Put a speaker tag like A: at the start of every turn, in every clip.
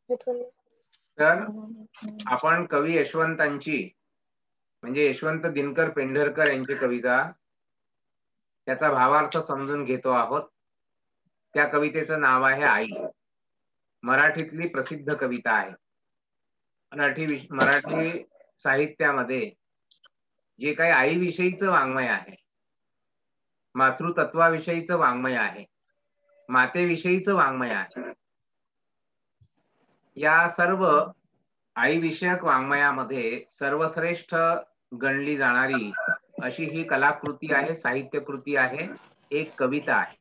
A: तर आपण कवी यशवंतांची म्हणजे यशवंत दिनकर पेंढरकर यांची कविता त्याचा भावार्थ समजून घेतो आहोत. त्या कवितेचं नाव आहे आई. मराठीतली प्रसिद्ध कविता आहे. मराठी साहित्यामध्ये जे काही आईविषयीचं वाङ्मय आहे, मातृतत्वाविषयीचं वाङ्मय आहे, मातेविषयीचं वाङ्मय आहे, या सर्व आईविषयक वाङ्मयामध्ये सर्वश्रेष्ठ गणली जाणारी अशी ही कलाकृती आहे, साहित्यकृती आहे, एक कविता आहे.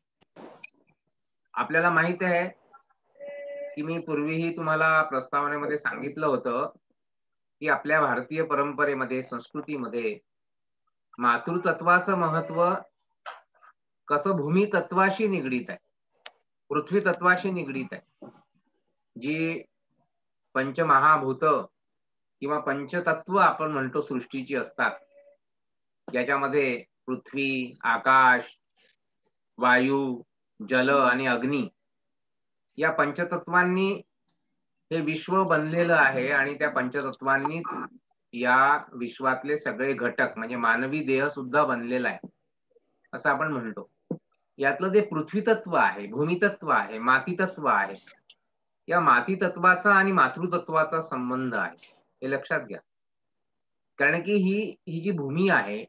A: आपल्याला माहित आहे की मी पूर्वीही तुम्हाला प्रस्तावनेमध्ये सांगितलं होतं की आपल्या भारतीय परंपरेमध्ये, संस्कृतीमध्ये मातृतत्वाचं महत्व कसं भूमितत्वाशी निगडीत आहे, पृथ्वी तत्वाशी निगडीत आहे. जी पंचमहाभूत किंवा पंचतत्व आपण म्हणतो सृष्टीची असतात, याच्यामध्ये पृथ्वी, आकाश, वायू, जल आणि अग्नी या पंचतत्वांनी हे विश्व बनलेलं आहे आणि त्या पंचतत्वांनीच या विश्वातले सगळे घटक म्हणजे मानवी देह सुद्धा बनलेला आहे असं आपण म्हणतो. यातलं जे पृथ्वीतत्व आहे, भूमितत्व आहे, मातीतत्व आहे, या मातीतत्वाचा आणि मातृतत्वाचा संबंध आहे हे लक्षात घ्या. कारण की ही जी भूमी आहे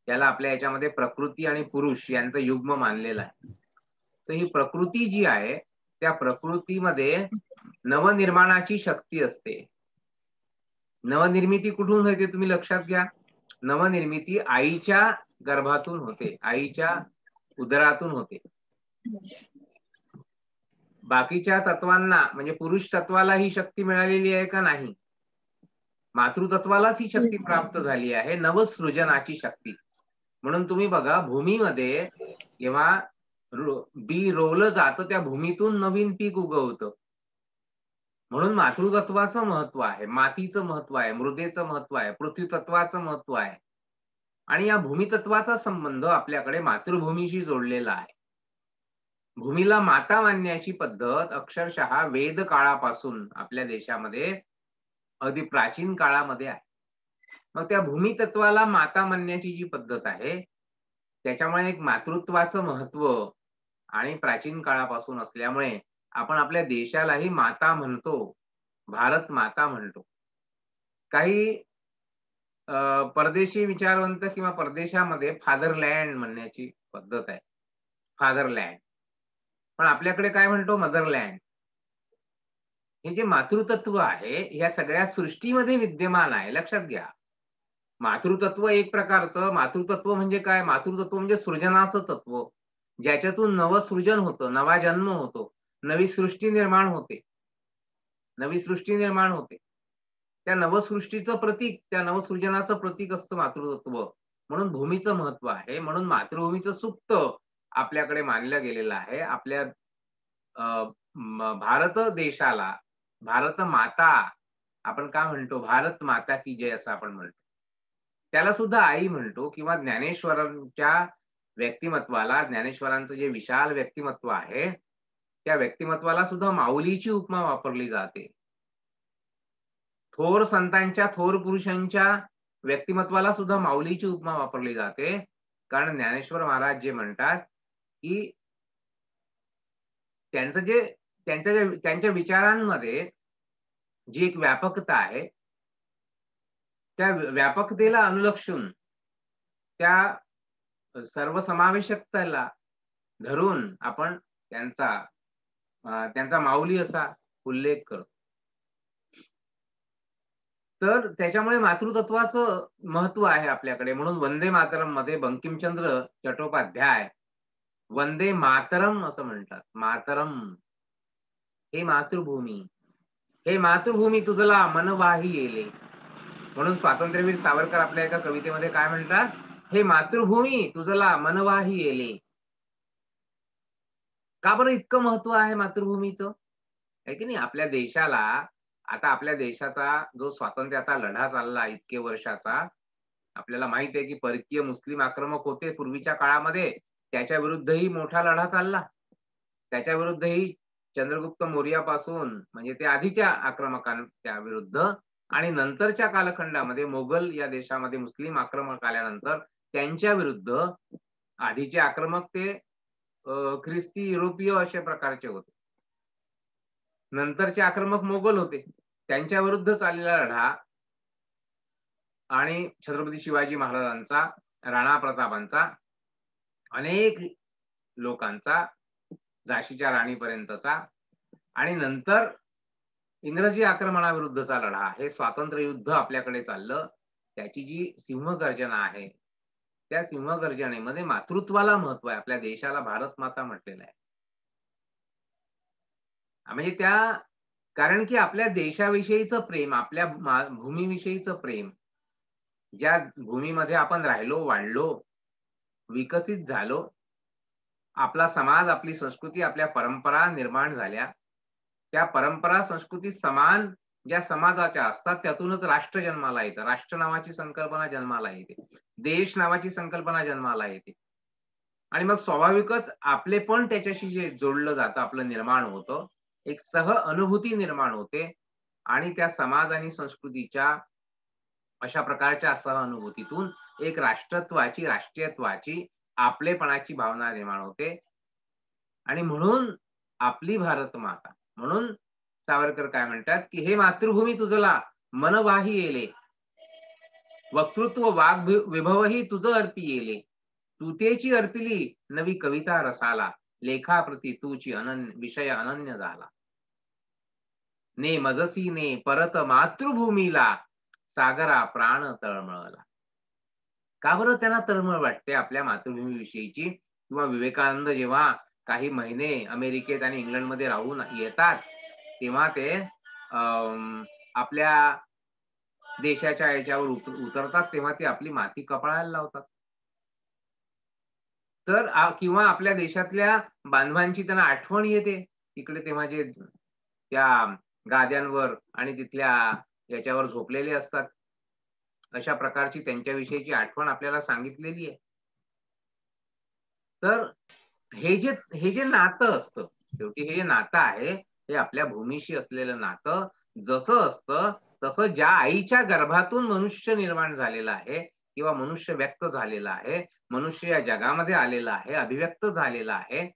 A: त्याला आपल्या याच्यामध्ये प्रकृती आणि पुरुष यांचं युग्म मानलेलं आहे. तर ही प्रकृती जी आहे त्या प्रकृतीमध्ये नवनिर्माणाची शक्ती असते. नवनिर्मिती कुठून होते तुम्ही लक्षात घ्या. नवनिर्मिती आईच्या गर्भातून होते, आईच्या उदरातून होते. बाकीच्या तत्वांना म्हणजे पुरुष तत्वाला ही शक्ती मिळालेली आहे का? नाही. मातृतत्वालाच ही शक्ती प्राप्त झाली आहे, नवसृजनाची शक्ती. म्हणून तुम्ही बघा भूमीमध्ये जेव्हा बी रोवलं जातं त्या भूमीतून नवीन पीक उगवतं. म्हणून मातृतत्वाचं महत्व आहे, मातीचं महत्व आहे, मृदेचं महत्व आहे, पृथ्वीतत्वाचं महत्व आहे. आणि या भूमितत्वाचा संबंध आपल्याकडे मातृभूमीशी जोडलेला आहे. भूमीला माता मानण्याची पद्धत अक्षरशः वेद काळापासून आपल्या देशामध्ये अगदी प्राचीन काळामध्ये आहे. मग त्या भूमितत्वाला माता मानण्याची जी पद्धत आहे त्याच्यामुळे एक मातृत्वाचं महत्व आणि प्राचीन काळापासून असल्यामुळे आपण आपल्या देशालाही माता म्हणतो, भारत माता म्हणतो. काही परदेशी विचारवंत किंवा परदेशामध्ये फादरलँड म्हणण्याची पद्धत आहे, फादरलँड. पण आपल्याकडे काय म्हणतो? मदरलँड. हे जे मातृतत्व आहे या सगळ्या सृष्टीमध्ये विद्यमान आहे, लक्षात घ्या. मातृतत्व एक प्रकारचं, मातृतत्व म्हणजे काय? मातृतत्व म्हणजे सृजनाचं तत्व, ज्याच्यातून नवसृजन होतं, नवा जन्म होतो, नवी सृष्टी निर्माण होते, नवी सृष्टी निर्माण होते. त्या नवसृष्टीचं प्रतीक, त्या नवसृजनाचं प्रतीक असतं मातृतत्व. म्हणून भूमीचं महत्व आहे. म्हणून मातृभूमीचं सुप्त आपल्याकडे मानलं गेलेलं आहे. आपल्या भारत देशाला भारत माता आपण का म्हणतो? भारत माता की जय असं आपण म्हणतो. त्याला सुद्धा आई म्हणतो किंवा ज्ञानेश्वरांच्या व्यक्तिमत्वाला, ज्ञानेश्वरांचं जे विशाल व्यक्तिमत्व आहे त्या व्यक्तिमत्वाला सुद्धा माऊलीची उपमा वापरली जाते. थोर संतांच्या, थोर पुरुषांच्या व्यक्तिमत्वाला सुद्धा माऊलीची उपमा वापरली जाते. कारण ज्ञानेश्वर महाराज जे म्हणतात की त्यांच्या विचारांमध्ये जी एक व्यापकता आहे त्या व्यापकतेला अनुलक्षून त्या सर्वसमावेशकतेला धरून आपण त्यांचा माऊली असा उल्लेख करतो. तर त्याच्यामुळे मातृतत्वाचं महत्व आहे आपल्याकडे. म्हणून वंदे मातरम मध्ये बंकिमचंद्र चट्टोपाध्याय वंदे मातरम असं म्हणतात. मातरम, हे मातृभूमी, हे मातृभूमी तुझला मनवाही येले. म्हणून स्वातंत्र्यवीर सावरकर आपल्या एका कवितेमध्ये काय म्हणतात? हे मातृभूमी तुझला मनवाही येले. का बरं इतकं महत्व आहे मातृभूमीचं? आहे की नाही? आपल्या देशाला आता आपल्या देशाचा जो स्वातंत्र्याचा लढा चालला इतके वर्षाचा, आपल्याला माहित आहे की परकीय मुस्लिम आक्रमक होते पूर्वीच्या काळामध्ये, त्याच्या विरुद्धही मोठा लढा चालला. त्याच्या विरुद्धही चंद्रगुप्त मौर्यापासून म्हणजे ते आधीच्या आक्रमकांच्या विरुद्ध आणि नंतरच्या कालखंडामध्ये मोगल या देशामध्ये मुस्लिम आक्रमक आल्यानंतर त्यांच्या विरुद्ध आधीचे आक्रमक ते ख्रिस्ती युरोपीय अशा प्रकारचे होते. नंतरचे आक्रमक मोगल होते. त्यांच्या विरुद्ध चाललेला लढा आणि छत्रपती शिवाजी महाराजांचा, राणा प्रतापांचा, अनेक लोकांचा, झाशीच्या राणीपर्यंतचा आणि नंतर इंग्रजी आक्रमणाविरुद्धचा लढा, हे स्वातंत्र्य युद्ध आपल्याकडे चाललं. त्याची जी सिंहगर्जना आहे, त्या सिंहगर्जनेमध्ये मातृत्वाला महत्व आहे. आपल्या देशाला भारत माता म्हटलेलं आहे. म्हणजे कारण की आपल्या देशाविषयीचं प्रेम, आपल्या भूमीविषयीचं प्रेम, ज्या भूमीमध्ये आपण राहिलो, वाढलो, विकसित झालो, आपला समाज, आपली संस्कृती, आपल्या परंपरा निर्माण झाल्या. त्या परंपरा, संस्कृती, समान ज्या समाजाच्या असतात त्यातूनच राष्ट्र जन्माला येतं. राष्ट्र नावाची संकल्पना जन्माला येते. देश नावाची संकल्पना जन्माला येते. आणि मग स्वाभाविकच आपले पण त्याच्याशी जे जोडलं जातं, आपलं निर्माण होतं. एक अनुभूती निर्माण होते आणि त्या समाज आणि संस्कृतीच्या अशा प्रकारच्या अनुभूतीतून एक राष्ट्रत्वाची, राष्ट्रीयत्वाची, आपलेपणाची भावना निर्माण होते. आणि म्हणून आपली भारत माता, म्हणून सावरकर काय म्हणतात, की हे मातृभूमी तुझला मन वाही येले, वक्तृत्व वाग विभवही तुझं अर्पी येले, तुतेची अर्पिली नवी कविता रसाला, लेखाप्रती तुची विषय अनन्य झाला. ने मजसी ने परत मातृभूमीला, सागरा प्राण तळमळला. का बरं त्यांना तळमळ वाटते आपल्या मातृभूमीविषयीची? किंवा विवेकानंद जेव्हा काही महिने अमेरिकेत आणि इंग्लंडमध्ये राहून येतात, तेव्हा ते आपल्या देशाच्या याच्यावर उतरतात, तेव्हा ती आपली माती कपाळाला लावतात. तर किंवा आपल्या देशातल्या बांधवांची त्यांना आठवण येते. तिकडे तेव्हा जे त्या गाद्यांवर आणि तिथल्या याच्यावर झोपलेले असतात. अशा प्रकारची त्यांच्याविषयीची आठवण आपल्याला सांगितलेली आहे. तर हे जे नातं असतं, शेवटी हे जे नातं आहे, हे आपल्या भूमीशी असलेलं नातं जसं असतं, तसं ज्या आईच्या गर्भातून मनुष्य निर्माण झालेला आहे किंवा मनुष्य व्यक्त झालेला आहे, मनुष्य या जगामध्ये आलेला आहे, अभिव्यक्त झालेला आहे,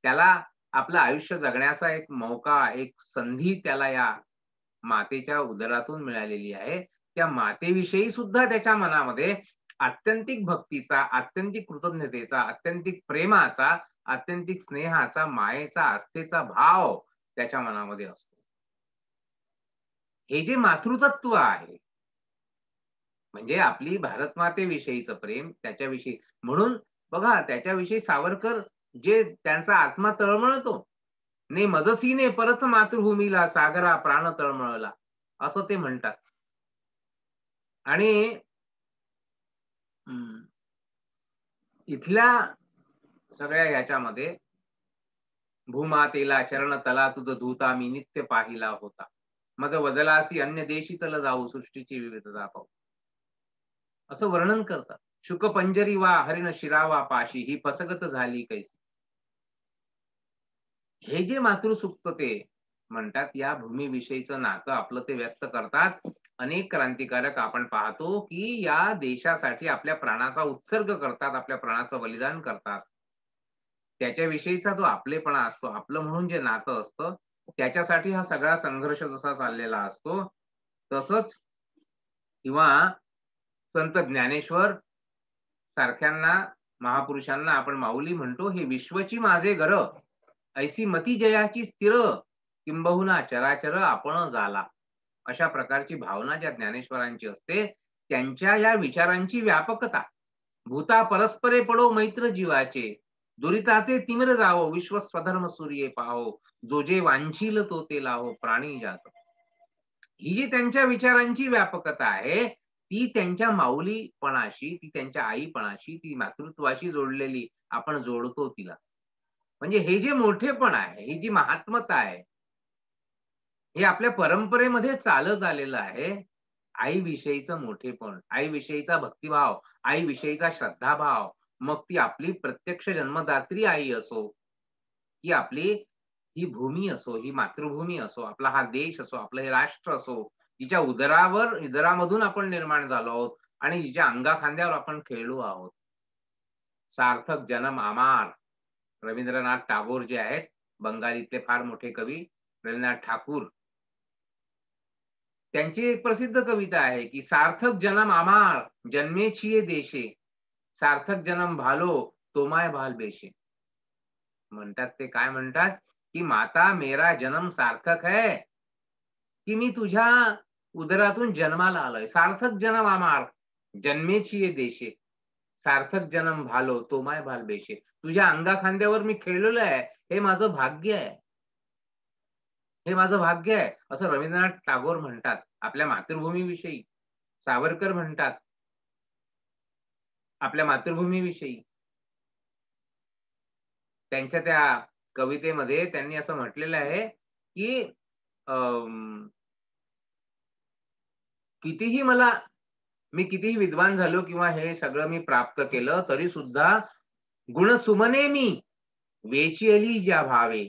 A: त्याला आपलं आयुष्य जगण्याचा एक मौका, एक संधी त्याला या मातेच्या उदरातून मिळालेली आहे. त्या मातेविषयी सुद्धा त्याच्या मनामध्ये आत्यंतिक भक्तीचा, आत्यंतिक कृतज्ञतेचा, आत्यंतिक प्रेमाचा, आत्यंतिक स्नेहाचा, मायेचा, आस्थेचा भाव त्याच्या मनामध्ये असतो. हे जे मातृतत्व आहे, म्हणजे आपली भारत मातेविषयीचं प्रेम, त्याच्याविषयी म्हणून बघा, त्याच्याविषयी सावरकर जे त्यांचा आत्मा तळमळतो, ने मजसीने परत मातृभूमीला, सागरा प्राण तळमळला, असं ते म्हणतात. आणि इथल्या सगळ्या याच्यामध्ये भूमातेला चरण तला तुझ धूता मी नित्य पाहिला होता, मज वदलासी अन्य देशी चल जाऊ, सृष्टीची विविधता पाहू, असं वर्णन करतात. शुक पंजरी वा हरिण शिरावा पाशी, ही फसगत झाली कैसी. हे जे मातृसुक्त ते म्हणतात, या भूमीविषयीचं नातं आपलं ते व्यक्त करतात. अनेक क्रांतिकारक आपण पाहतो की या देशासाठी आपल्या प्राणाचा उत्सर्ग करतात, आपल्या प्राणाचं बलिदान करतात. त्याच्याविषयीचा जो आपलेपणा असतो, आपलं म्हणून जे नातं असतं, त्याच्यासाठी हा सगळा संघर्ष जसा चाललेला असतो, तसंच किंवा संत ज्ञानेश्वर सारख्यांना, महापुरुषांना आपण माऊली म्हणतो. हे विश्वची माझे घर, ऐसी मती जयाची स्थिर, किंबहुना चराचर आपण झाला. अशा प्रकारची भावना ज्या ज्ञानेश्वरांची असते, त्यांच्या या विचारांची व्यापकता, भूता परस्परे पडो मैत्र जीवाचे, दुरिताचे तिमिर जावो, विश्व स्वधर्म सूर्ये पाहो, जो जे वांछील तो ते लाहो, प्राणी जात. ही जी त्यांच्या विचारांची व्यापकता आहे, ती त्यांच्या माऊलीपणाशी, ती त्यांच्या आईपणाशी, ती मातृत्वाशी जोडलेली आपण जोडतो तिला. म्हणजे हे जे मोठेपण आहे, ही जी महात्मता आहे, हे आपल्या परंपरेमध्ये चालत आलेलं आहे. आईविषयीचं मोठेपण, आईविषयीचा भक्तिभाव, आईविषयीचा श्रद्धाभाव, मग ती आपली प्रत्यक्ष जन्मदात्री आई असो, की आपली ही भूमी असो, ही मातृभूमी असो, आपला हा देश असो, आपलं हे राष्ट्र असो, जिच्या उदरामधून आपण निर्माण झालो आहोत आणि जिच्या अंगाखांद्यावर आपण खेळलो आहोत. सार्थक जन्म आमार. रवींद्रनाथ टागोर जे आहेत, बंगालीतले फार मोठे कवी रवींद्रनाथ ठाकूर, त्यांची एक प्रसिद्ध कविता आहे, की सार्थक जन्म आमार, जन्मे छिये देशे, सार्थक जन्म भालो, तोमाय भाल बेशे. म्हणतात ते काय म्हणतात, की माता मेरा जन्म सार्थक है, की मी तुझ्या उदरातून जन्माला आलोय. सार्थक जन्म आमार, जन्मेची ये देशे. सार्थक जन्म भालो, तोमाय भाल बेशे. तुझ्या अंगाखांद्यावर मी खेळलेलो आहे, हे माझं भाग्य आहे. हे माझं भाग्य आहे, असं रवींद्रनाथ टागोर म्हणतात. आपल्या मातृभूमीविषयी. सावरकर म्हणतात, आपल्या मातृभूमीविषयी. त्यांच्या त्या कवितेमध्ये त्यांनी असं म्हटलेलं आहे, की अं, कितीही मला मी कितीही विद्वान झालो किंवा हे सगळं मी प्राप्त केलं, तरी सुद्धा गुणसुमने मी वेचिएली ज्या भावे,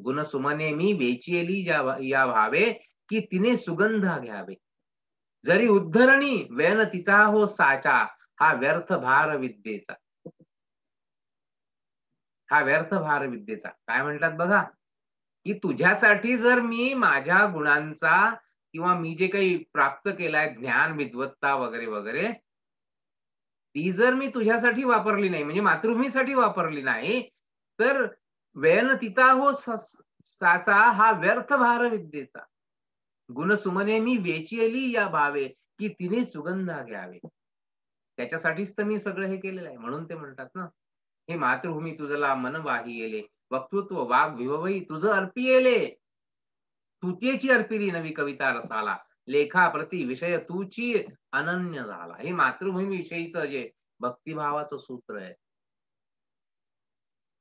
A: गुणसुमने मी वेचिएली या भावे, की तिने सुगंधा घ्यावे. जरी उद्धरणी वेन तिचा हो साचा, हा व्यर्थ भार विद्येचा. हा व्यर्थ भार विद्येचा. काय म्हणतात बघा, की तुझ्यासाठी जर मी माझ्या गुणांचा किंवा मी जे काही प्राप्त केलाय ज्ञान, विद्वत्ता वगैरे, वगैरे, ती जर मी तुझ्यासाठी वापरली नाही, म्हणजे मातृभूमीसाठी वापरली नाही, तर व्ययन तिचा हो साचा, हा व्यर्थ भार विद्येचा. गुण सुमने मी वेचिली या भावे, की तिने सुगंधा घ्यावे. त्याच्यासाठीच तर मी सगळं हे केलेलं आहे. म्हणून ते म्हणतात ना, "हे मातृभूमी तुझला मन वाहियेले, वक्तृत्व वाघ विभवई तुझं अर्पियेले. तुतेची अर्पिली नवी कविता रसाला, लेखा प्रति विषय तूची अनन्य झाला." हे मातृभूमी विषयीचं जे भक्तिभावाचं सूत्र आहे.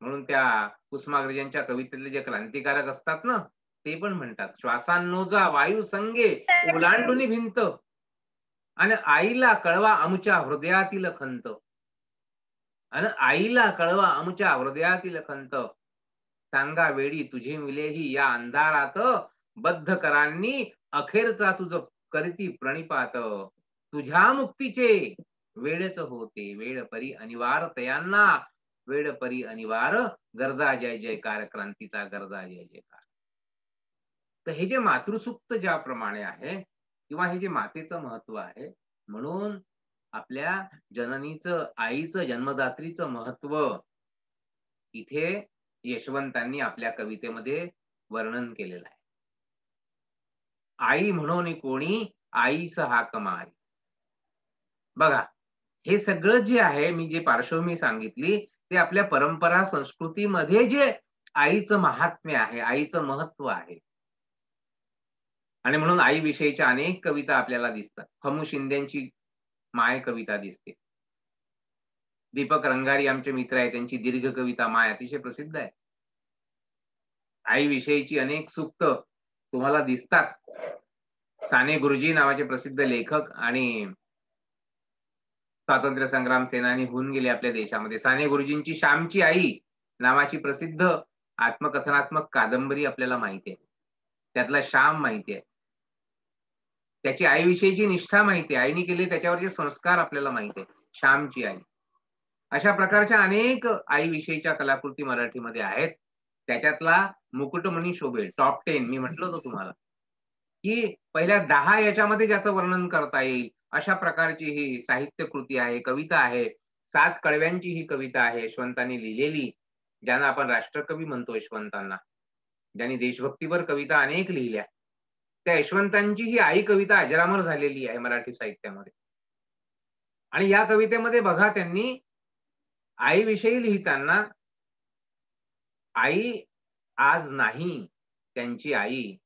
A: म्हणून त्या कुसुमाग्रजांच्या कवितेतले जे क्रांतिकारक असतात ना, ते पण म्हणतात, "श्वासांनोजा वायू संगे ओलांडून भिंत, आणि आईला कळवा आमच्या हृदयातील खंत." अन आईला कळवा आमच्या हृदयातील खंत, सांगा वेडी तुझे मिलेही या अंधारात, बद्ध करांनी अखेरचा तुझ करीती प्रणिपात. तुझ्या मुक्तीचे वेळच होते, वेळ परी अनिवार्य तयांना, वेळ परी अनिवार्य, गरजा जय जयकार क्रांतीचा, गरजा जय जयकार. तर हे जे मातृसूक्त ज्याप्रमाणे आहे किंवा हे जे मातेचं महत्व आहे, म्हणून आपल्या जननीचं, आईचं, जन्मदात्रीचं महत्व इथे यशवंतांनी आपल्या कवितेमध्ये वर्णन केलेलं आहे. आई म्हणून कोणी, आईस हाक मारी. बघा, हे सगळं जे आहे, मी जे पार्श्वभूमी सांगितली, ते आपल्या परंपरा संस्कृतीमध्ये जे आईचं महात्म्य आहे, आईचं महत्व आहे. आणि म्हणून आईविषयीच्या अनेक कविता आपल्याला दिसतात. फमू शिंदेची माय कविता दिसते. दीपक रंगारी आमचे मित्र आहेत, त्यांची दीर्घ कविता माय अतिशय प्रसिद्ध आहे. आईविषयीची अनेक सूक्त तुम्हाला दिसतात. साने गुरुजी नावाचे प्रसिद्ध लेखक आणि स्वातंत्र्य संग्राम सेनानी होऊन गेले आपल्या देशामध्ये. साने गुरुजींची श्यामची आई नावाची प्रसिद्ध आत्मकथनात्मक कादंबरी आपल्याला माहिती आहे. त्यातला श्याम माहिती आहे. त्याची आईविषयीची निष्ठा माहिती आहे. आईने केले त्याच्यावरचे संस्कार आपल्याला माहिती आहे. श्यामची आई. अशा प्रकारच्या अनेक आईविषयीच्या कलाकृती मराठीमध्ये आहेत. त्याच्यातला मुकुटमणी शोभेल, टॉप 10 मी म्हटलं होतं तुम्हाला, की पहिल्या 10 याच्यामध्ये ज्याचं वर्णन करता येईल, अशा प्रकारची ही साहित्य कृती आहे, कविता आहे. 7 कळव्यांची ही कविता आहे यशवंतांनी लिहिलेली, ज्यांना आपण राष्ट्रकवी म्हणतो यशवंतांना. ज्यांनी देशभक्तीपर कविता अनेक लिहिल्या. त्या यशवंतांची ही आई कविता अजरामर झालेली आहे मराठी साहित्यामध्ये. आणि या कवितेमध्ये बघा, त्यांनी आईविषयी लिहिताना, आई आज नाही त्यांची आई,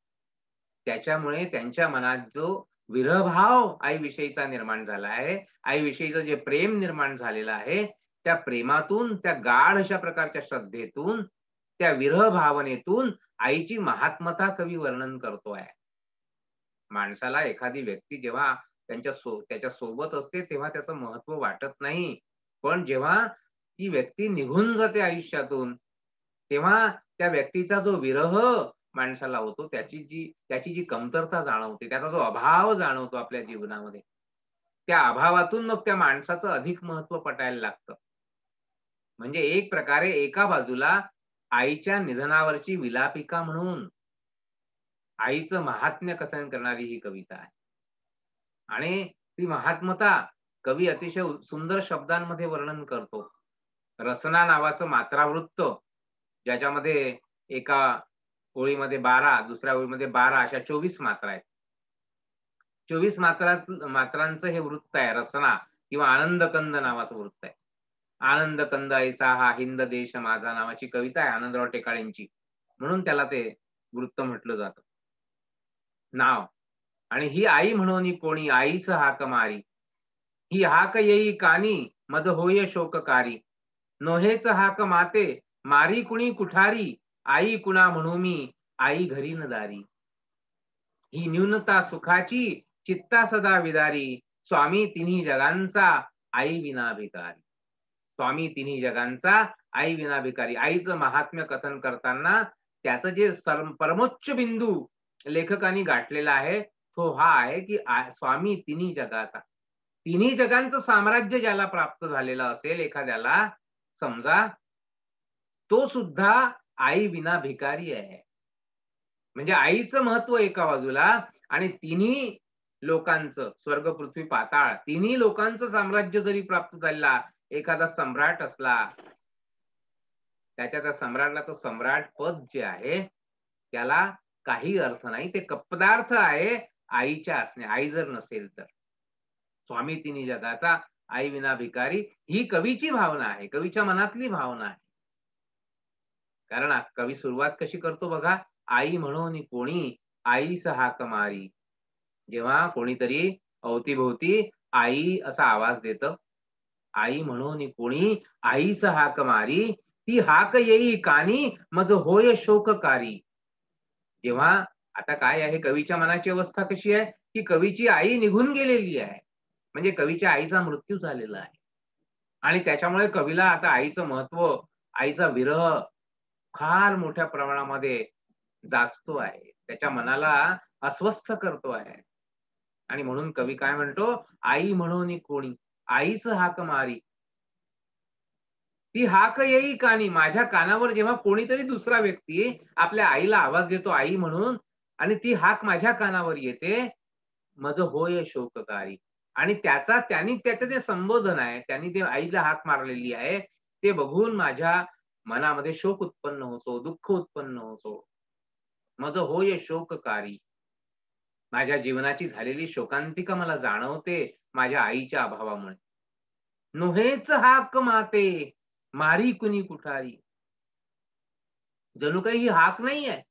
A: त्याच्यामुळे त्यांच्या मनात जो विरहभाव आईविषयीचा निर्माण झाला आहे, आईविषयीचं जे प्रेम निर्माण झालेलं आहे, त्या प्रेमातून, त्या गाढ अशा प्रकारच्या श्रद्धेतून, त्या विरह भावनेतून आईची महात्मता कवी वर्णन करतोय. माणसाला एखादी व्यक्ती जेव्हा त्याच्या सोबत असते, तेव्हा त्याचं महत्व वाटत नाही. पण जेव्हा ती व्यक्ती निघून जाते आयुष्यातून, तेव्हा त्या व्यक्तीचा जो विरह माणसाला होतो, त्याची जी कमतरता जाणवते, त्याचा जो अभाव जाणवतो आपल्या जीवनामध्ये, त्या अभावातून मग त्या माणसाचं अधिक महत्त्व पटायला लागतं. म्हणजे एक प्रकारे एका बाजूला आईच्या निधनावरची विलापिका म्हणून आईचं महात्म्य कथन करणारी ही कविता आहे. आणि ती महात्मता कवी अतिशय सुंदर शब्दांमध्ये वर्णन करतो. रसना नावाचं मात्रावृत्त, ज्याच्यामध्ये एका ओळीमध्ये 12, दुसऱ्या ओळीमध्ये 12 अशा 24 मात्रा आहेत. 24 मात्रांचं हे वृत्त आहे रसना किंवा आनंदकंद नावाचं वृत्त आहे. आनंदकंद ऐसा हा हिंद देश माझा नावाची कविता आहे आनंदराव टेकाळेंची. म्हणून त्याला ते वृत्त म्हटलं जातं. नाव. आणि ही आई म्हणून कोणी आईस हाक मारी. ही हाक येई कानी मज होय शोककारी. नोहेच हाक माते मारी कुणी कुठारी. आई कुणा म्हणू मी आई घरी न दारी. ही न्यूनता सुखाची चित्ता सदा विदारी. स्वामी तिन्ही जगांचा आई विना भिकारी. स्वामी तिन्ही जगांचा आई विना भिकारी. आईचं महात्म्य कथन करताना त्याचं जे परमोच्च बिंदू लेखकांनी गाठलेला आहे तो हा आहे की स्वामी तिन्ही जगाचा. तिन्ही जगांचं साम्राज्य ज्याला प्राप्त झालेलं असेल एखाद्याला, समजा तो सुद्धा आई विना भिकारी आहे. म्हणजे आईचं महत्व एका बाजूला आणि तिन्ही लोकांचं, स्वर्ग पृथ्वी पाताळ तिन्ही लोकांचं साम्राज्य जरी प्राप्त झालेला एखादा सम्राट असला, त्याच्या त्या सम्राटला तर सम्राट पद जे आहे त्याला काही अर्थ नाही. ते कपदार्थ आहे आईच्या असणे. आई जर नसेल तर. स्वामी तिन्ही जगाचा आई विना भिकारी ही कवीची भावना आहे. कवीच्या मनातली भावना आहे. कारण कवी सुरुवात कशी करतो बघा. आई म्हणून कोणी आईस हाक मारी. जेव्हा कोणीतरी अवतीभोवती आई असा आवाज देतं, आई म्हणून कोणी आईस हाक मारी. ती हाक येई कानी मज होय शोककारी. जेव्हा आता काय आहे कवीच्या मनाची अवस्था कशी आहे की कवीची आई निघून गेलेली आहे. म्हणजे कवीच्या आईचा मृत्यू झालेला आहे. आणि त्याच्यामुळे कवीला आता आईचं महत्व, आईचा विरह फार मोठ्या प्रमाणामध्ये जाचतो आहे. त्याच्या मनाला अस्वस्थ करतो आहे. आणि म्हणून कवी काय म्हणतो, आई म्हणून कोणी आईस हाक मारी. ती हाक येई कानी. माझ्या कानावर जेव्हा कोणीतरी दुसरा व्यक्ती आपल्या आईला आवाज देतो आई म्हणून आणि ती हाक माझ्या कानावर येते, मज होय शोककारी. आणि त्याचं जे संबोधन आहे, त्यांनी ते आईला हाक मारलेली आहे, ते बघून माझ्या मनामध्ये शोक उत्पन्न होतो, दुःख उत्पन्न होतो. मज होय शोककारी. माझ्या जीवनाची झालेली शोकांतिका मला जाणवते माझ्या आईच्या अभावामुळे. नोहेच हाक माते मारी कुणी कुठारी. जणू काही ही हाक नाहीये.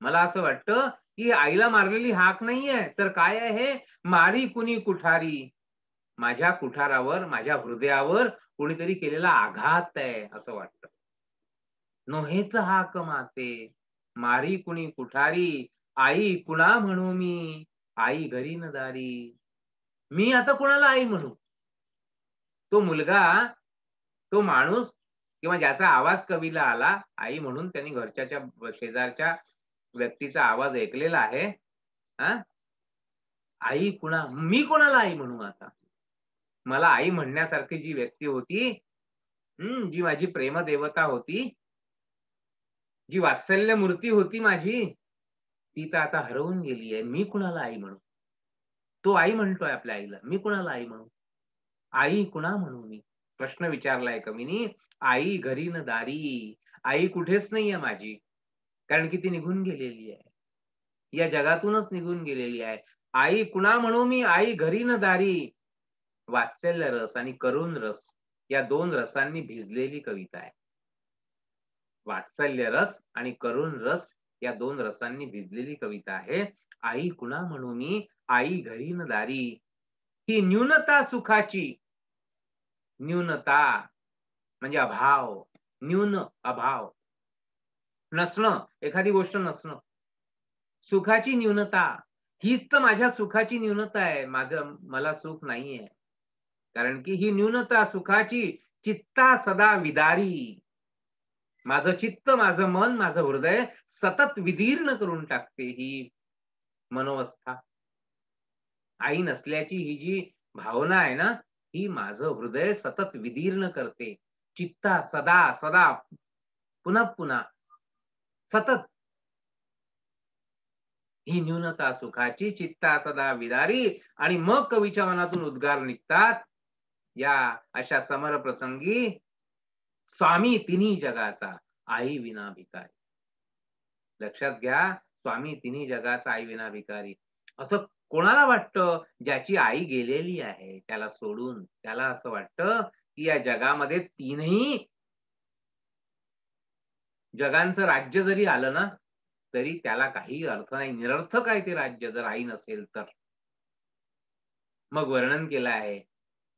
A: मला असं वाटतं की आईला मारलेली हाक नाहीये, तर काय आहे, मारी कुणी कुठारी. माझ्या कुठारावर, माझ्या हृदयावर कोणीतरी केलेला आघात आहे असं वाटतं. नोहेच हाक माते मारी कुणी कुठारी. आई कुणा म्हणू मी आई घरी न दारी. मी आता कुणाला आई म्हणू. तो मुलगा, तो माणूस किंवा ज्याचा आवाज कवीला आला आई म्हणून, त्यांनी घरच्या शेजारच्या व्यक्तीचा आवाज ऐकलेला आहे. आई मी कोणाला आई म्हणू आता. मला आई म्हणण्यासारखी जी व्यक्ती होती, जी माझी प्रेमदेवता होती, जी वात्सल्य मूर्ती होती माझी, ती तर आता हरवून गेली आहे. मी कुणाला आई म्हणू. तो आई म्हणतोय आपल्या आईला. मी कुणाला आई म्हणू. आई कुणा म्हणू मी. प्रश्न विचारलाय कवीनी. आई घरी न दारी. आई कुठेच नाहीये माझी. कारण की ती निघून गेलेली आहे. या जगातूनच निघून गेलेली आहे. आई कुणा म्हणू मी आई घरी न दारी. वात्सल्य रस आणि करुण रस या दोन रसांनी भिजलेली कविता आहे. वात्सल्य रस आणि करुण रस या दोन रसांनी भिजलेली कविता आहे. आई कुणा म्हणू मी आई घरी न दारी. ही न्यूनता सुखाची. न्यूनता म्हणजे अभाव. न्यून अभाव. नसणं, एखादी गोष्ट नसणं. सुखाची न्यूनता. हीच तर माझ्या सुखाची न्यूनता आहे. मला सुख नाहीये. कारण की ही न्यूनता सुखाची चित्ता सदा विदारी. माझं चित्त, माझं मन, माझं हृदय सतत विदीर्ण करून टाकते ही मनोवस्था. आई नसल्याची ही जी भावना आहे ना, ही माझं हृदय सतत विदीर्ण करते. चित्ता सदा, सदा, पुन्हा-पुन्हा सतत ही न्यूनता सुखाची चित्ता सदा विदारी आणि मग कवीच्या मनातून उद्गार निघतात. या अशा समर प्रसंगी स्वामी तिन्ही जगाचा, आई विना भिकारी. लक्षात घ्या, स्वामी तिन्ही जगाचा, आई विना भिकारी. असं कोणाला वाटतं, ज्याची आई गेलेली आहे त्याला सोडून, त्याला असं वाटतं, की या जगामध्ये तीनही जगांचं राज्य जरी आलं ना, तरी त्याला काही अर्थ नाही. निरर्थक आहे ते राज्य जर आई नसेल तर. मग वर्णन केलं आहे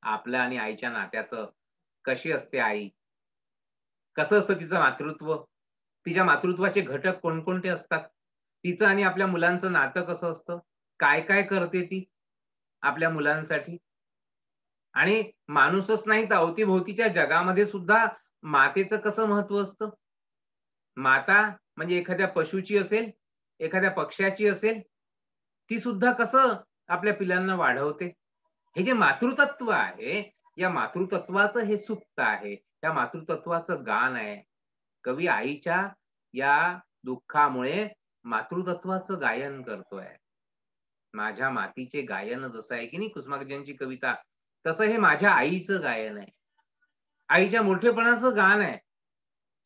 A: आपलं आणि आईच्या नात्याचं. कशी असते आई? कसं असतं तिचं मातृत्व? तिच्या मातृत्वाचे घटक कोणकोणते असतात? तिचं आणि आपल्या मुलांचं नातं कसं असतं? काय-काय करते ती आपल्या मुलांसाठी? आणि माणूसच नाही तर अवतीभोवतीच्या जगामध्ये सुद्धा मातेचं कसं महत्त्व असतं? माता म्हणजे एखाद्या पशुची असेल, एखाद्या पक्ष्याची असेल, ती सुद्धा कसं आपल्या पिल्लांना वाढवते. हे जे मातृतत्व आहे, या मातृतत्वाचं हे सुप्त आहे. या मातृतत्वाचं गान आहे. कवी आईच्या या दुःखामुळे मातृतत्वाचं गायन करतोय. माझ्या मातीचे गायन जसं आहे की नाही कुसुमाग्रजांची कविता, तसं हे माझ्या आईचं गायन आहे. आईच्या मोठेपणाचं गान आहे.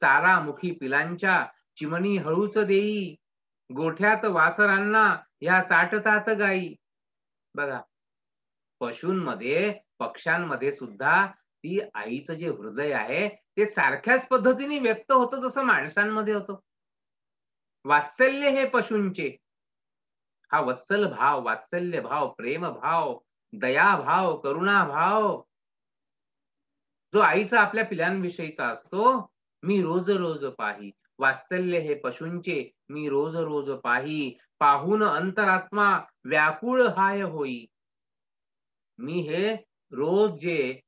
A: चारा मुखी पिलांच्या चिमणी हळूच देई, गोठ्यात वासरांना ह्या चाटतात गाई. बघा, पशूंमध्ये, पक्ष्यांमध्ये सुद्धा ती आईचं जे हृदय आहे, ते सारख्याच पद्धतीने व्यक्त होतं जसं माणसांमध्ये होतं. वात्सल्य हे पशूंचे. हा वत्सल भाव, वात्सल्य भाव, प्रेम भाव, दया भाव, करुणा भाव जो आईचा आपल्या पिल्लांविषयीचा असतो, मी रोज रोज पाही. वात्सल्य हे पशूंचे मी रोज रोज पाही. पाहून अंतरात्मा व्याकुळ हाय होई. मी हे रोज जे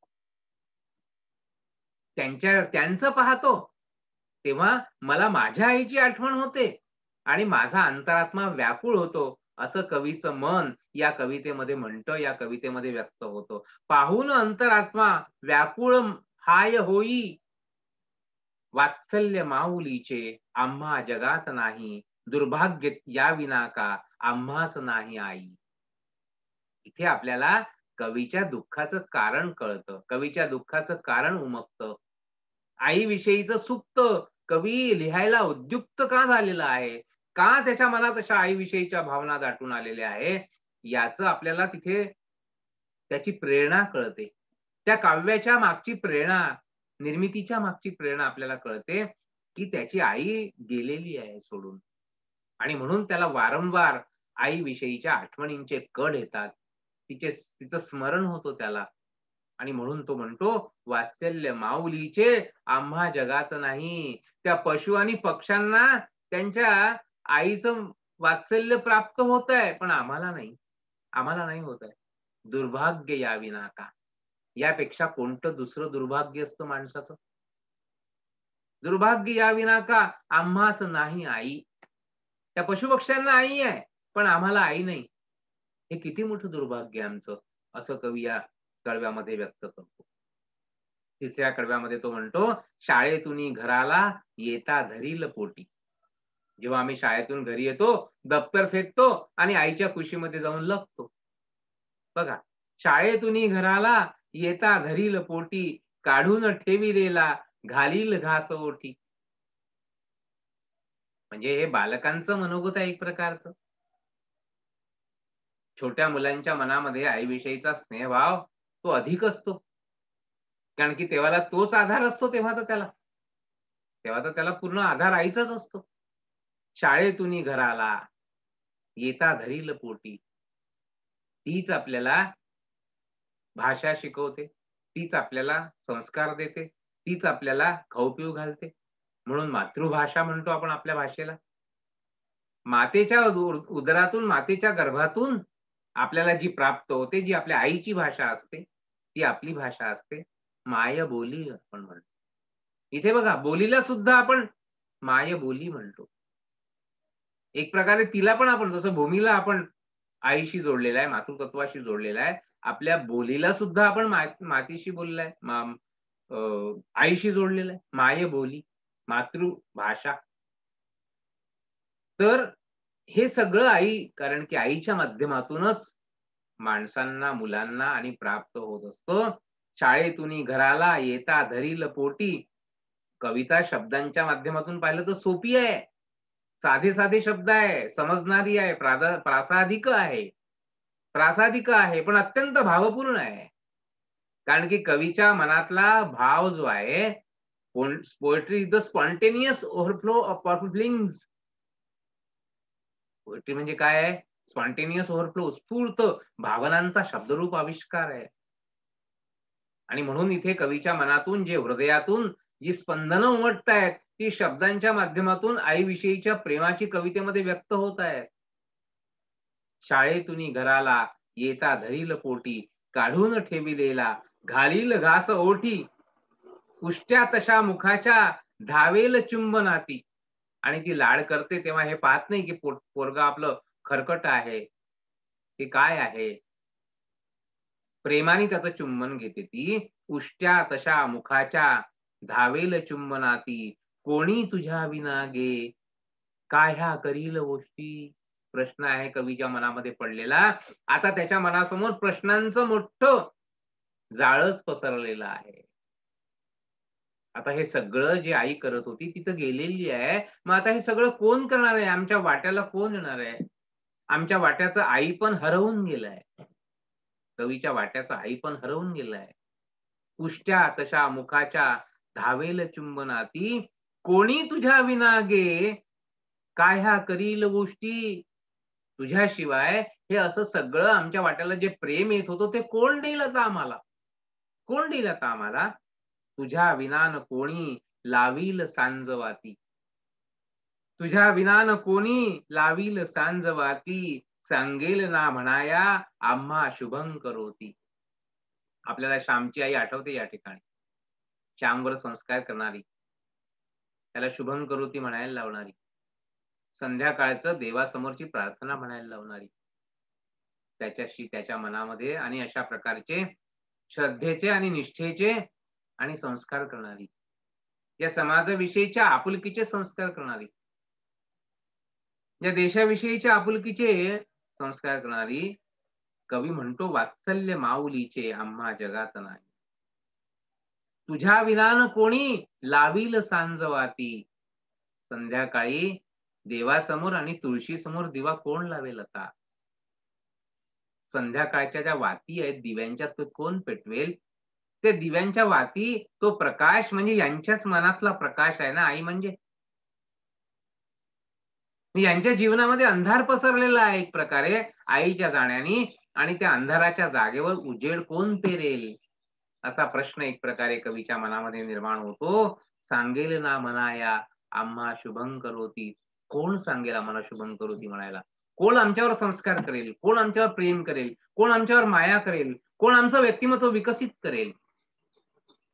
A: त्यांचं पाहतो, तेव्हा मला माझ्या आईची आठवण होते आणि माझा अंतरात्मा व्याकुळ होतो. असं कवीचं मन या कवितेमध्ये म्हणतं, या कवितेमध्ये व्यक्त होतं. पाहून अंतरात्मा व्याकुळ हाय होई. वात्सल्य माऊलीचे आम्हा जगात नाही. दुर्भाग्य याविना का आम्हास नाही आई. इथे आपल्याला कवीच्या दुःखाचं कारण कळतं. कवीच्या दुःखाचं कारण उमगतं. आईविषयीचं सुप्त कवी लिहायला उद्युक्त का झालेला आहे? का त्याच्या मनात अशा आईविषयीच्या भावना दाटून आलेल्या आहे? याचं आपल्याला तिथे त्याची प्रेरणा कळते. त्या काव्याच्या मागची प्रेरणा, निर्मितीच्या मागची प्रेरणा आपल्याला कळते, की त्याची आई गेलेली आहे सोडून. आणि म्हणून त्याला वारंवार आईविषयीच्या आठवणींचे कढ येतात. तिचं स्मरण होतं त्याला. आणि म्हणून तो म्हणतो, "वात्सल्य माऊलीचे आम्हा जगात नाही." त्या पशु आणि पक्ष्यांना त्यांच्या आईचं वात्सल्य प्राप्त होतंय, पण आम्हाला नाही. आम्हाला नाही होत आहे. दुर्भाग्य याविना का. यापेक्षा कोणतं दुसरं दुर्भाग्य असतं माणसाचं? दुर्भाग्य याविना का आम्हास नाही आई. त्या पशुपक्ष्यांना आई आहे, पण आम्हाला आई नाही. हे किती मोठं दुर्भाग्य आहे आमचं, असं कवी या कडव्यामध्ये व्यक्त करतो. तिसऱ्या कडव्यामध्ये तो म्हणतो, शाळेतून घराला येता धरील पोटी. जेव्हा आम्ही शाळेतून घरी येतो, दप्तर फेकतो आणि आईच्या कुशीमध्ये जाऊन लपतो. बघा, शाळेतून घराला येता धरील पोटी, काढून ठेविलेला घालील घास ओठी. म्हणजे हे बालकांचं मनोगत आहे एक प्रकारचं. छोट्या मुलांच्या मनामध्ये आईविषयीचा स्नेहभाव तो अधिक असतो. कारण की तेव्हाला तोच आधार असतो तेव्हा तर त्याला. तेव्हा तर त्याला पूर्ण आधार आईचाच असतो. शाळेतून घराला येता धरील पोटी. तीच आपल्याला भाषा शिकवते. तीच आपल्याला संस्कार देते. तीच आपल्याला खाऊ-पिऊ घालते. म्हणून मातृभाषा म्हणतो आपण आपल्या भाषेला. मातेच्या उदरातून, मातेच्या गर्भातून आपल्याला जी प्राप्त होते, जी आपल्या आईची भाषा असते, ती आपली भाषा असते. मायबोली आपण म्हणतो. इथे बघा, बोलीला सुद्धा आपण माय बोली म्हणतो. एक प्रकारे तिला पण आपण, जसं भूमीला आपण आईशी जोडलेला आहे, मातृत्वाशी जोडलेला आहे. आपल्या बोलीला सुद्धा आपण मातीशी बोललाय, आईशी जोडलेला आहे. माय बोली, मातृभाषा. तर हे सगळं आई, कारण की आईच्या माध्यमातूनच माणसांना, मुलांना आणि प्राप्त होत असतो. शाळेतून घराला येता धरील पोटी. कविता शब्दांच्या माध्यमातून पाहिलं तर सोपी आहे. साधे-साधे शब्द आहे, समजणारी आहे, प्रासादिक आहे. प्रासादिक आहे, पण अत्यंत भावपूर्ण आहे. कारण की कवीच्या मनातला भाव जो आहे, poetry is the spontaneous overflow of powerful feelings. Poetry म्हणजे काय आहे? स्पॉन्टेनियस ओव्हरफ्लो, स्फूर्त भावनांचा शब्दरूप आविष्कार आहे. आणि म्हणून इथे कवीच्या मनातून, जे हृदयातून जी स्पंदनं उमटतायत, ती शब्दांच्या माध्यमातून आईविषयीच्या प्रेमाची कवितेमध्ये व्यक्त होत आहेत. शाळेतून घराला येता धरील पोटी, काढून ठेविलेला घालील घास ओठी. उष्ट्या तशा मुखाच्या धावेल चुंबनाती. आणि ती लाड करते तेव्हा हे पाहत नाही की पोरगा आपलं खरकट आहे, ते काय आहे. प्रेमाने त्याचं चुंबन घेते ती. उष्ट्या तशा मुखाच्या धावेल चुंबनाती. कोणी तुझ्या विना गे, काय ह्या करील गोष्टी. प्रश्न आहे कवीच्या मनामध्ये पडलेला. आता त्याच्या मनासमोर प्रश्नांचं मोठं जाळच पसरलेलं आहे. आता हे सगळं जे आई करत होती, तिथं गेलेली आहे. मग आता हे सगळं कोण करणार आहे? आमच्या वाट्याला कोण येणार आहे? आमच्या वाट्याचं आई पण हरवून गेलाय. कवीच्या वाट्याचा आई पण हरवून गेलाय. उष्ट्या तशा मुखाच्या धावेल चुंबनाती. कोणी तुझ्या विना गे, काय ह्या करील गोष्टी. तुझ्याशिवाय हे असं सगळं आमच्या वाट्याला जे प्रेम येत होतं, ते कोण देईल आता आम्हाला? कोण देईल आता आम्हाला? तुझ्या विनान कोणी लावील सांजवाती. तुझ्या विनान कोणी लावील सांजवाती. सांगेल ना म्हणाया आम्हा शुभं करोती. आपल्याला श्यामची आई आठवते या ठिकाणी. श्यामवर संस्कार करणारी, त्याला शुभं करोती म्हणायला लावणारी, संध्याकाळचं देवासमोरची प्रार्थना म्हणायला लावणारी, त्याच्याशी त्याच्या मनामध्ये आणि अशा प्रकारचे श्रद्धेचे आणि निष्ठेचे आणि संस्कार करणारी, या समाजाविषयीच्या आपुलकीचे संस्कार करणारी, या देशाविषयीचे आपुलकीचे संस्कार करणारी. कवी म्हणतो, वात्सल्य माऊलीचे आम्हा जगात नाही. तुझ्या विनान कोणी लावील सांजवाती. संध्याकाळी देवासमोर आणि तुळशी समोर दिवा कोण लावेल आता? संध्याकाळच्या ज्या वाती आहेत दिव्यांच्या, तो कोण पेटवेल? त्या दिव्यांच्या वाती, तो प्रकाश म्हणजे यांच्याच मनातला प्रकाश आहे ना आई म्हणजे. यांच्या जीवनामध्ये अंधार पसरलेला आहे एक प्रकारे आईच्या जाण्याने, आणि त्या अंधाराच्या जागेवर उजेड कोण पेरेल, असा प्रश्न एक प्रकारे कवीच्या मनामध्ये निर्माण होतो. सांगेल ना म्हणाया आम्हा शुभं करोती. कोण सांगेल आम्हाला शुभं करोती म्हणायला? कोण आमच्यावर संस्कार करेल? कोण आमच्यावर प्रेम करेल? कोण आमच्यावर माया करेल? कोण आमचं व्यक्तिमत्व विकसित करेल?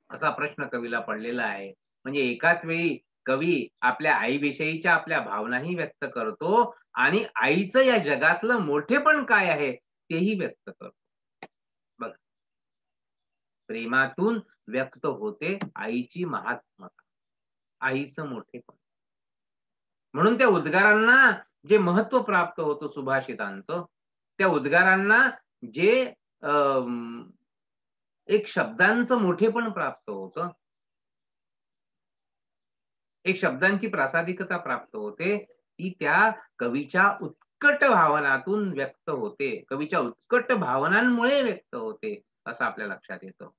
A: असा प्रश्न कवीला पडलेला आहे. म्हणजे एकाच वेळी कवी आपल्या आईविषयीच्या आपल्या भावनाही व्यक्त करतो आणि आईचं या जगातलं मोठेपण काय आहे तेही व्यक्त करतो. बघा, प्रेमातून व्यक्त होते आईची महात्मता, आईचं मोठेपण. म्हणून त्या उद्गारांना जे महत्व प्राप्त होतं सुभाषितांचं, त्या उद्गारांना जे एक शब्दांचं मोठेपण प्राप्त होतं, एक शब्दांची प्रासादिकता प्राप्त होते, ती त्या कवीच्या उत्कट भावनातून व्यक्त होते. कवीच्या उत्कट भावनांमुळे व्यक्त होते, असं आपल्या लक्षात येतं.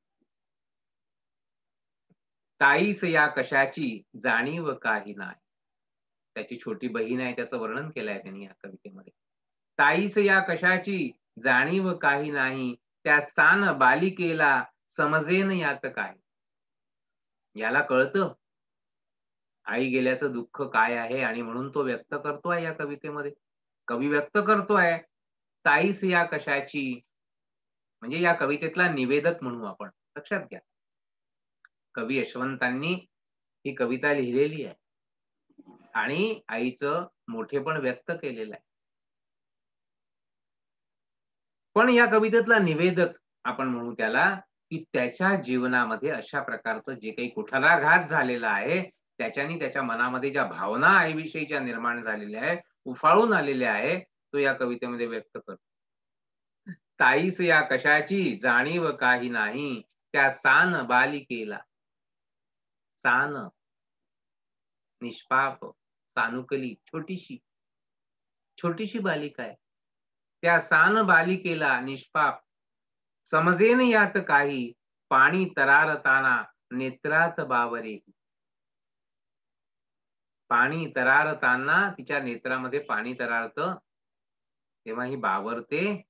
A: ताईस या कशाची जाणीव काही नाही. त्याची छोटी बहीण आहे, त्याचं वर्णन केलंय त्यांनी या कवितेमध्ये. ताईस या कशाची जाणीव काही नाही, त्या सान बालिकेला समजेन यात काय. याला कळतं आई गेल्याचं दुःख काय आहे, आणि म्हणून तो व्यक्त करतोय या कवितेमध्ये. कवी व्यक्त करतोय ताईस या कशाची, म्हणजे या कवितेतला निवेदक म्हणू आपण. लक्षात घ्या, कवी यशवंतांनी ही कविता लिहिलेली आहे आणि आईचं मोठेपण व्यक्त केलेलं आहे. पण या कवितेतला निवेदक आपण म्हणू त्याला, की त्याच्या जीवनामध्ये अशा प्रकारचं जे काही कुठाराघात झालेला आहे, त्याच्याने त्याच्या मनामध्ये ज्या भावना आईविषयीच्या निर्माण झालेल्या आहेत, उफाळून आलेल्या आहे, तो या कवितेमध्ये व्यक्त करतो. ताईस या कशाची जाणीव काही नाही, त्या सान बालिकेला. सान, निष्पाप, सानुकली, छोटीशी, छोटीशी बालिका आहे. त्या सान बालिकेला निष्पाप समजेन यात काही, पाणी तरारताना नेत्रात बावरे. पाणी तरारताना तिच्या नेत्रामध्ये पाणी तरारतं, तेव्हा ही बावरते.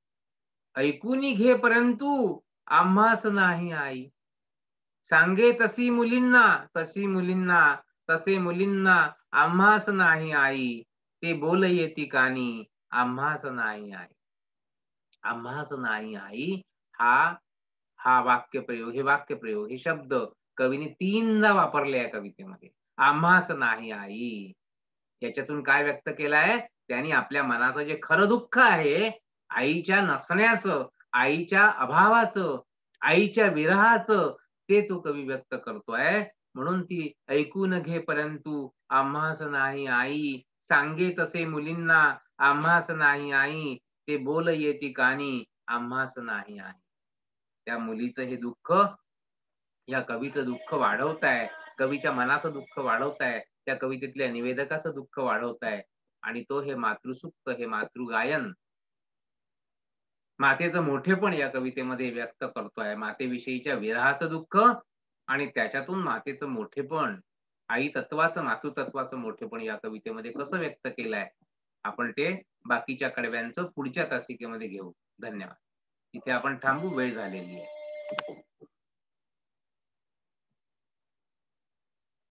A: ऐकूनी घे परंतु आम्हास नाही आई. सांगे तशी मुलींना, तशी मुलींना, तसे मुलींना आम्हास नाही आई. ते बोल येती कानी, आम्हास नाही आई. आम्हास नाही आई हा हा वाक्यप्रयोग, हे वाक्यप्रयोग, हे शब्द कवीने 3दा वापरले आहे कवितेमध्ये. आम्हास नाही आई. याच्यातून काय व्यक्त केलंय? त्यांनी आपल्या मनाचं जे खरं दुःख आहे, आईच्या नसण्याचं, आईच्या अभावाचं, आईच्या विरहाचं, ते तो कवी व्यक्त करतोय. म्हणून ती ऐकून घे परंतु आम्हास नाही आई. सांगे तसे मुलींना आम्हास नाही आई. ते बोल येती कानी आम्हास नाही आई. त्या मुलीचं हे दुःख या कवीचं दुःख वाढवताय, कवीच्या मनाचं दुःख वाढवताय, त्या कवितेतल्या निवेदकाचं दुःख वाढवताय आणि तो हे मातृसुक्त, हे मातृगायन, मातेचं मोठेपण या कवितेमध्ये व्यक्त करतोय. मातेविषयीच्या विरहाचं दुःख आणि त्याच्यातून मातेचं मोठेपण, आई तत्वाचं, मातृतत्वाचं मोठेपण या कवितेमध्ये कसं व्यक्त केलंय, आपण ते बाकीच्या कडव्यांचं पुढच्या तासिकेमध्ये घेऊ. धन्यवाद. इथे आपण थांबू, वेळ झालेली आहे.